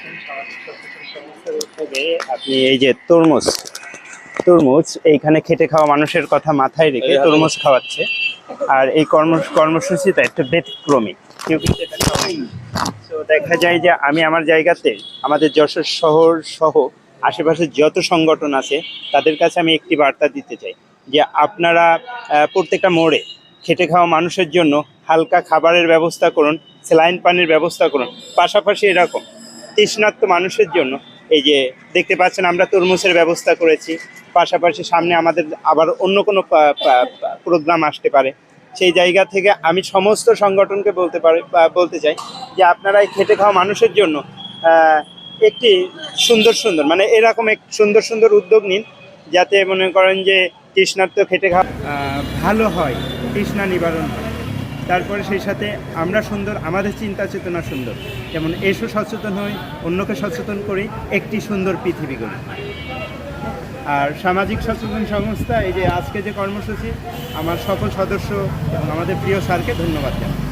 আছেন সামাজিক সচেতন সংস্থার উদ্যোগে আপনি এই যে তরমুজ এইখানে খেটে খাওয়া মানুষের কথা মাথায় রেখে তরমুজ খাওয়াচ্ছে। আর এই কর্মসূচিটা একটু ব্যতিক্রমী, কেউ কিন্তু এটা খাওয়ায় না। তো দেখা যায় যে আমি আমার জায়গাতে আমাদের যশোর শহর সহ আশেপাশের যত সংগঠন আছে তাদের কাছে আমি একটি বার্তা দিতে চাই যে আপনারা প্রত্যেকটা মোড়ে খেটে খাওয়া মানুষের জন্য হালকা খাবারের ব্যবস্থা করুন, স্যালাইন পানির ব্যবস্থা করুন। পাশাপাশি এরকম তৃষ্ণার্ত মানুষের জন্য এই যে দেখতে পাচ্ছেন আমরা তরমুজের ব্যবস্থা করেছি। পাশাপাশি সামনে আমাদের আবার অন্য কোনো প্রোগ্রাম আসতে পারে, সেই জায়গা থেকে আমি সমস্ত সংগঠনকে বলতে চাই যে আপনারা এই খেটে খাওয়া মানুষের জন্য একটি সুন্দর মানে এরকম এক সুন্দর উদ্যোগ নিন, যাতে মনে করেন যে তৃষ্ণার্ত খেটে খাওয়া ভালো হয়, তৃষ্ণা নিবারণ হয়। তারপরে সেই সাথে আমরা সুন্দর, আমাদের চিন্তা চেতনা সুন্দর। যেমন এসো সচেতন হই, অন্যকে সচেতন করি, একটি সুন্দর পৃথিবী গড়ি। আর সামাজিক সচেতন সংস্থা এই যে আজকে যে কর্মসূচি, আমার সকল সদস্য এবং আমাদের প্রিয় স্যারকে ধন্যবাদ জানাই।